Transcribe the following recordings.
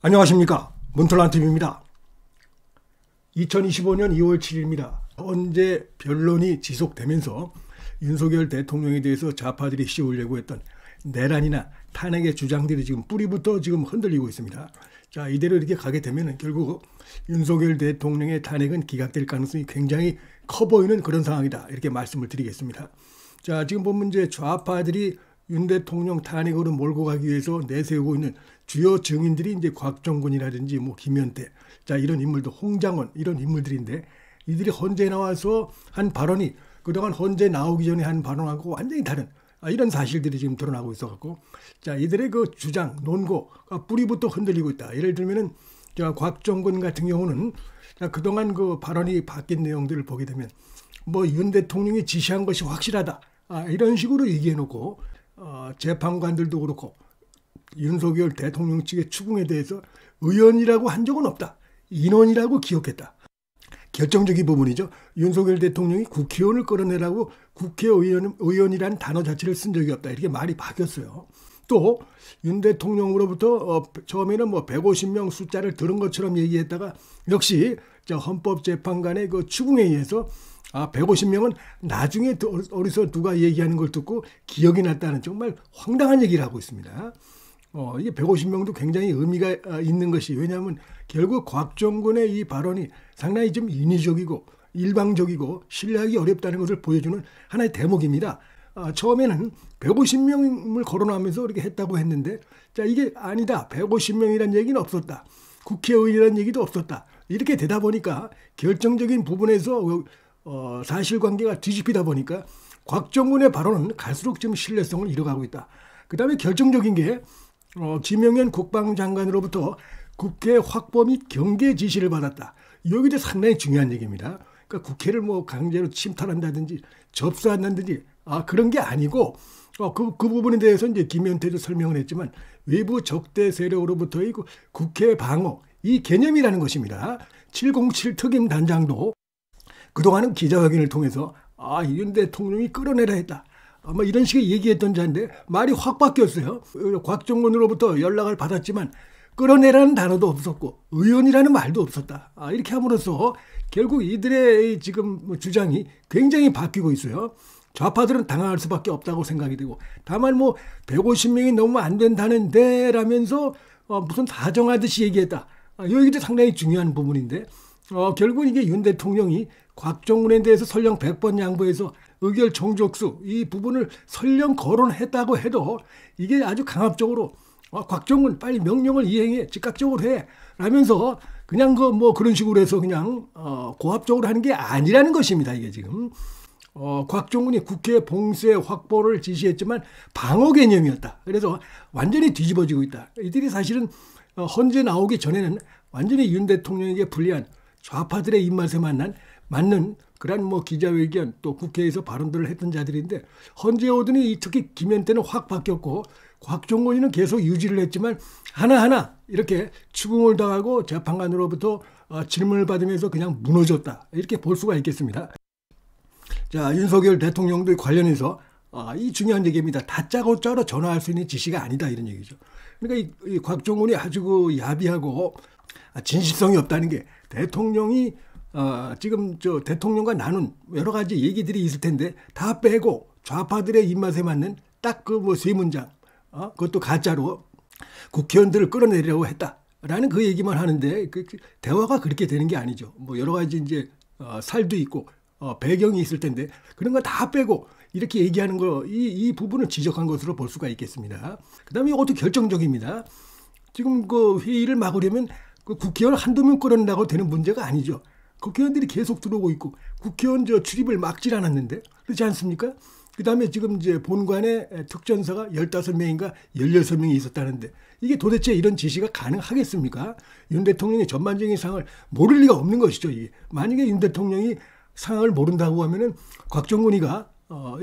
안녕하십니까, 문틀란TV입니다. 2025년 2월 7일입니다. 현재 변론이 지속되면서 윤석열 대통령에 대해서 좌파들이 씌우려고 했던 내란이나 탄핵의 주장들이 지금 뿌리부터 지금 흔들리고 있습니다. 자, 이대로 이렇게 가게 되면 결국 윤석열 대통령의 탄핵은 기각될 가능성이 굉장히 커 보이는 그런 상황이다, 이렇게 말씀을 드리겠습니다. 자, 지금 보면 이제 좌파들이 윤 대통령 탄핵으로 몰고 가기 위해서 내세우고 있는 주요 증인들이 이제 곽정근이라든지 김현태, 자, 이런 인물들, 홍장원, 이런 인물들인데, 이들이 헌재 나와서 한 발언이 그동안 헌재 나오기 전에 한 발언하고 완전히 다른 이런 사실들이 지금 드러나고 있어갖고, 자, 이들의 그 주장, 논거가 뿌리부터 흔들리고 있다. 예를 들면은 자, 곽정근 같은 경우는 자, 그동안 그 발언이 바뀐 내용들을 보게 되면 윤 대통령이 지시한 것이 확실하다, 이런 식으로 얘기해놓고, 재판관들도 그렇고 윤석열 대통령 측의 추궁에 대해서 의원이라고 한 적은 없다, 인원이라고 기억했다. 결정적인 부분이죠. 윤석열 대통령이 국회의원을 끌어내라고 국회의원이라는 단어 자체를 쓴 적이 없다, 이렇게 말이 바뀌었어요. 또 윤 대통령으로부터 처음에는 150명 숫자를 들은 것처럼 얘기했다가 역시 헌법재판관의 그 추궁에 의해서 150명은 나중에 어디서 누가 얘기하는 걸 듣고 기억이 났다는 정말 황당한 얘기를 하고 있습니다. 이게 150명도 굉장히 의미가 있는 것이, 왜냐하면 결국 곽정근의 이 발언이 상당히 좀 인위적이고 일방적이고 신뢰하기 어렵다는 것을 보여주는 하나의 대목입니다. 처음에는 150명을 거론하면서 이렇게 했다고 했는데, 자, 이게 아니다, 150명이라는 얘기는 없었다, 국회의원이라는 얘기도 없었다, 이렇게 되다 보니까 결정적인 부분에서 사실관계가 뒤집히다 보니까 곽정근의 발언은 갈수록 지금 신뢰성을 잃어가고 있다. 그 다음에 결정적인 게 김영현 국방장관으로부터 국회 확보 및 경계 지시를 받았다. 여기도 상당히 중요한 얘기입니다. 그러니까 국회를 강제로 침탈한다든지 접수한다든지 그런 게 아니고, 그 부분에 대해서 이제 김현태도 설명을 했지만 외부 적대 세력으로부터의 그 국회 방어, 이 개념이라는 것입니다. 707 특임 단장도 그동안은 기자회견을 통해서 윤 대통령이 끌어내라 했다, 이런 식의 얘기했던 자인데 말이 확 바뀌었어요. 곽정근으로부터 연락을 받았지만 끌어내라는 단어도 없었고 의원이라는 말도 없었다, 이렇게 함으로써 결국 이들의 지금 주장이 굉장히 바뀌고 있어요. 좌파들은 당황할 수밖에 없다고 생각이 되고, 다만 150명이 넘으면 안 된다는데 라면서 무슨 다정하듯이 얘기했다, 여기도 상당히 중요한 부분인데, 결국 이게 윤 대통령이 곽정근에 대해서 설령 100번 양보해서 의결 종족수 이 부분을 설령 거론했다고 해도 이게 아주 강압적으로 곽정근 빨리 명령을 이행해, 즉각적으로 해 라면서 그냥 그런 식으로 해서 그냥 고압적으로 하는 게 아니라는 것입니다. 이게 지금 곽정근이 국회 봉쇄 확보를 지시했지만 방어 개념이었다. 그래서 완전히 뒤집어지고 있다. 이들이 사실은 헌재 나오기 전에는 완전히 윤 대통령에게 불리한 좌파들의 입맛에 맞는 그런 기자회견 또 국회에서 발언들을 했던 자들인데, 헌재 오더니 특히 김현태는 확 바뀌었고 곽정근이는 계속 유지를 했지만 하나하나 이렇게 추궁을 당하고 재판관으로부터 질문을 받으면서 그냥 무너졌다, 이렇게 볼 수가 있겠습니다. 자, 윤석열 대통령도 관련해서 이 중요한 얘기입니다. 다짜고짜로 전화할 수 있는 지시가 아니다, 이런 얘기죠. 그러니까 이 곽정근이 아주 야비하고 진실성이 없다는 게, 대통령이 지금 대통령과 나눈 여러 가지 얘기들이 있을 텐데 다 빼고 좌파들의 입맛에 맞는 딱 세 문장, 그것도 가짜로 국회의원들을 끌어내리려고 했다라는 그 얘기만 하는데 대화가 그렇게 되는 게 아니죠. 여러 가지 이제 살도 있고 배경이 있을 텐데 그런 거 다 빼고 이렇게 얘기하는 거, 이 부분을 지적한 것으로 볼 수가 있겠습니다. 그다음에 이것도 결정적입니다. 지금 그 회의를 막으려면 그 국회의원 한두 명 끌어낸다고 되는 문제가 아니죠. 국회의원들이 계속 들어오고 있고 국회의원 출입을 막질 않았는데, 그렇지 않습니까? 그 다음에 지금 이제 본관에 특전사가 15명인가 16명이 있었다는데 이게 도대체 이런 지시가 가능하겠습니까? 윤 대통령의 전반적인 상황을 모를 리가 없는 것이죠. 만약에 윤 대통령이 상황을 모른다고 하면은 곽정근이가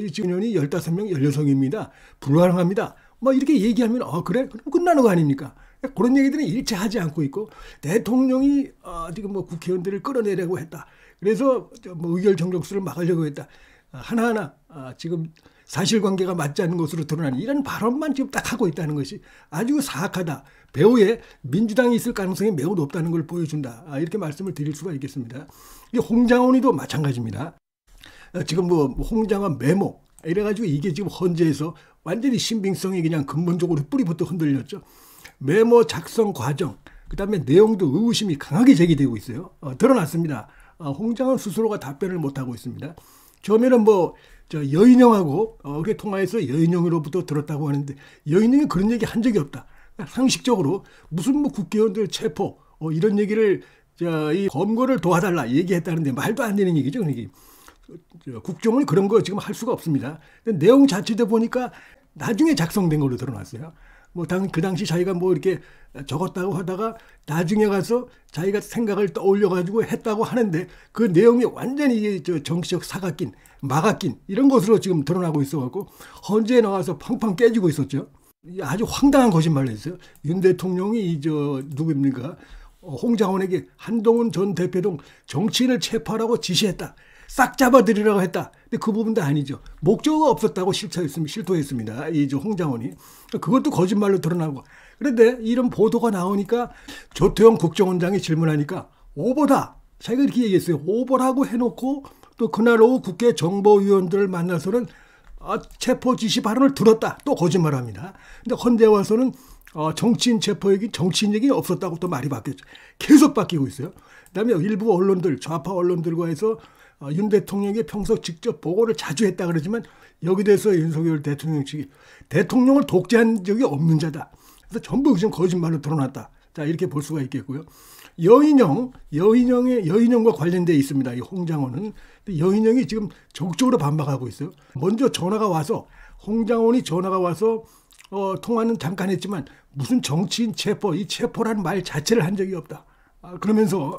이 증인이 15명, 16명입니다. 불가능합니다, 이렇게 얘기하면 그래? 그럼 끝나는 거 아닙니까? 그런 얘기들은 일체 하지 않고 있고, 대통령이 지금 국회의원들을 끌어내려고 했다, 그래서 의결 정족수를 막으려고 했다, 하나하나 지금 사실관계가 맞지 않는 것으로 드러나는 이런 발언만 지금 딱 하고 있다는 것이 아주 사악하다. 배후에 민주당이 있을 가능성이 매우 높다는 걸 보여준다. 이렇게 말씀을 드릴 수가 있겠습니다. 홍장원이도 마찬가지입니다. 지금 뭐 홍장원 메모 이래가지고 이게 지금 헌재에서 완전히 신빙성이 그냥 근본적으로 뿌리부터 흔들렸죠. 메모 작성 과정, 그 다음에 내용도 의구심이 강하게 제기되고 있어요. 드러났습니다. 홍장원 스스로가 답변을 못하고 있습니다. 처음에는 여인영하고 그렇게 통화해서 여인영으로부터 들었다고 하는데 여인영이 그런 얘기 한 적이 없다. 상식적으로 무슨 국회의원들 체포 이런 얘기를 이 검거를 도와달라 얘기했다는데 말도 안 되는 얘기죠. 국정원이 그런 거 지금 할 수가 없습니다. 내용 자체도 보니까 나중에 작성된 걸로 드러났어요. 그 당시 자기가 이렇게 적었다고 하다가 나중에 가서 자기가 생각을 떠올려가지고 했다고 하는데 그 내용이 완전히 정치적 사각낀, 막아낀 이런 것으로 지금 드러나고 있어갖고 헌재에 나와서 팡팡 깨지고 있었죠. 아주 황당한 거짓말을 했어요. 윤 대통령이 누구입니까? 홍장원에게 한동훈 전 대표 등 정치인을 체포하라고 지시했다. 싹 잡아들이라고 했다. 근데 그 부분도 아니죠. 목적어가 없었다고 실토했습니다. 이 홍장원이. 그것도 거짓말로 드러나고. 그런데 이런 보도가 나오니까 조태용 국정원장이 질문하니까 오보다. 자기가 이렇게 얘기했어요. 오보라고 해놓고 또 그날 오후 국회 정보위원들을 만나서는 체포 지시 발언을 들었다. 또 거짓말합니다. 근데 헌재 와서는 정치인 체포 얘기, 정치인 얘기 없었다고 또 말이 바뀌었죠. 계속 바뀌고 있어요. 그다음에 일부 언론들, 좌파 언론들과 해서 윤 대통령에게 평소 직접 보고를 자주 했다 그러지만 여기 대해서 윤석열 대통령 측이 대통령을 독재한 적이 없는 자다. 그래서 전부 지금 거짓말로 드러났다. 자, 이렇게 볼 수가 있겠고요. 여인영과 관련되어 있습니다. 이 홍장원은. 여인영이 지금 적극적으로 반박하고 있어요. 먼저 전화가 와서 홍장원이 전화가 와서 통화는 잠깐 했지만 무슨 정치인 체포, 이 체포라는 말 자체를 한 적이 없다. 그러면서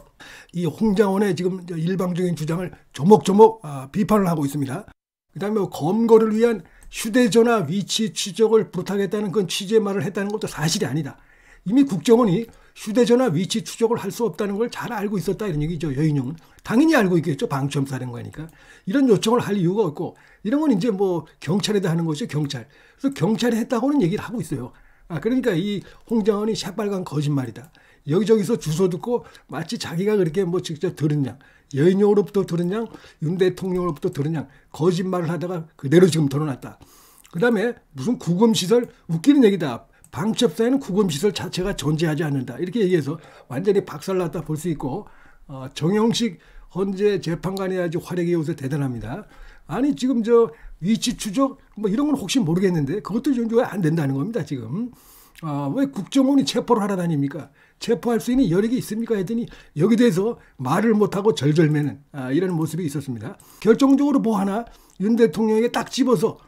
이 홍장원의 지금 일방적인 주장을 조목조목 비판을 하고 있습니다. 그다음에 검거를 위한 휴대전화 위치 추적을 부탁했다는 그런 취지의 말을 했다는 것도 사실이 아니다. 이미 국정원이 휴대전화 위치 추적을 할 수 없다는 걸 잘 알고 있었다 이런 얘기죠. 여인영은 당연히 알고 있겠죠. 방첩사령관이니까 이런 요청을 할 이유가 없고 이런 건 이제 경찰에다 하는 것이죠. 경찰. 그래서 경찰이 했다고는 얘기를 하고 있어요. 그러니까 이 홍장원이 새빨간 거짓말이다. 여기저기서 주소 듣고 마치 자기가 그렇게 직접 들은 양, 여인영으로부터 들은 양, 윤 대통령으로부터 들은 양 거짓말을 하다가 그대로 지금 드러났다. 그 다음에 무슨 구금시설, 웃기는 얘기다. 방첩사에는 구금시설 자체가 존재하지 않는다. 이렇게 얘기해서 완전히 박살났다 볼 수 있고 정영식 헌재 재판관이 아주 활약이 요새 대단합니다. 아니 지금 위치 추적 이런 건 혹시 모르겠는데 그것도 왜 안 된다는 겁니다. 지금. 왜 국정원이 체포를 하러 다닙니까? 체포할 수 있는 여력이 있습니까? 했더니 여기 대해서 말을 못하고 절절매는 이런 모습이 있었습니다. 결정적으로 하나 윤 대통령에게 딱 집어서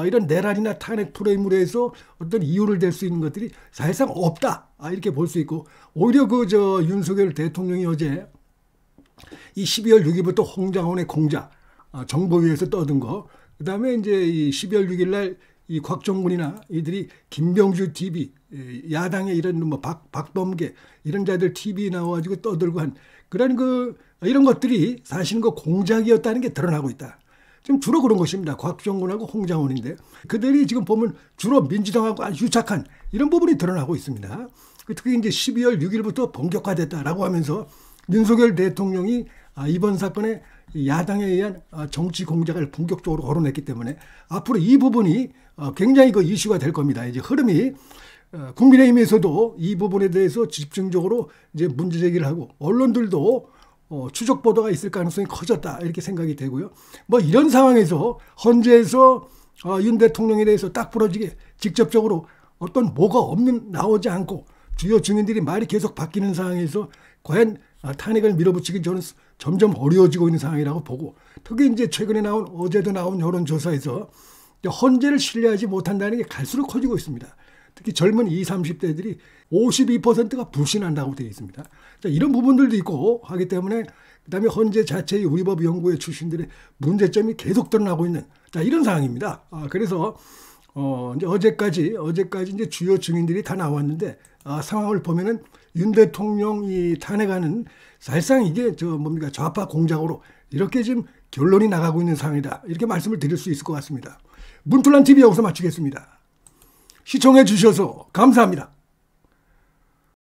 이런 내란이나 탄핵 프레임으로 해서 어떤 이유를 댈 수 있는 것들이 사실상 없다. 이렇게 볼 수 있고 오히려 윤석열 대통령이 어제 이 12월 6일부터 홍장원의 공작 정보위에서 떠든 거 그다음에 이제 이 12월 6일 날 이 곽정군이나 이들이 김병주 TV 야당의 이런 박범계 이런 자들 TV 나와가지고 떠들고 한 그런 이런 것들이 사실은 공작이었다는 게 드러나고 있다. 지금 주로 그런 것입니다. 곽정군하고 홍장원인데 그들이 지금 보면 주로 민주당하고 아주 유착한 이런 부분이 드러나고 있습니다. 특히 이제 12월 6일부터 본격화됐다라고 하면서 윤석열 대통령이 이번 사건에 야당에 의한 정치 공작을 본격적으로 거론했기 때문에 앞으로 이 부분이 굉장히 이슈가 될 겁니다. 이제 흐름이 국민의힘에서도 이 부분에 대해서 집중적으로 이제 문제 제기를 하고 언론들도 추적 보도가 있을 가능성이 커졌다 이렇게 생각이 되고요. 이런 상황에서 헌재에서 윤 대통령에 대해서 딱 부러지게 직접적으로 어떤 뭐가 나오지 않고 주요 증인들이 말이 계속 바뀌는 상황에서 과연 탄핵을 밀어붙이기 저는 점점 어려워지고 있는 상황이라고 보고 특히 이제 최근에 어제도 나온 여론조사에서 헌재를 신뢰하지 못한다는 게 갈수록 커지고 있습니다. 특히 젊은 20, 30대들이 52%가 불신한다고 되어 있습니다. 자, 이런 부분들도 있고 하기 때문에 그다음에 헌재 자체의 우리법 연구회 출신들의 문제점이 계속 드러나고 있는 이런 상황입니다. 그래서 이제 어제까지 이제 주요 증인들이 다 나왔는데 상황을 보면은 윤 대통령이 탄핵하는 사실상 이게 좌파 공작으로 이렇게 지금 결론이 나가고 있는 상황이다. 이렇게 말씀을 드릴 수 있을 것 같습니다. 문틀란 TV 여기서 마치겠습니다. 시청해 주셔서 감사합니다.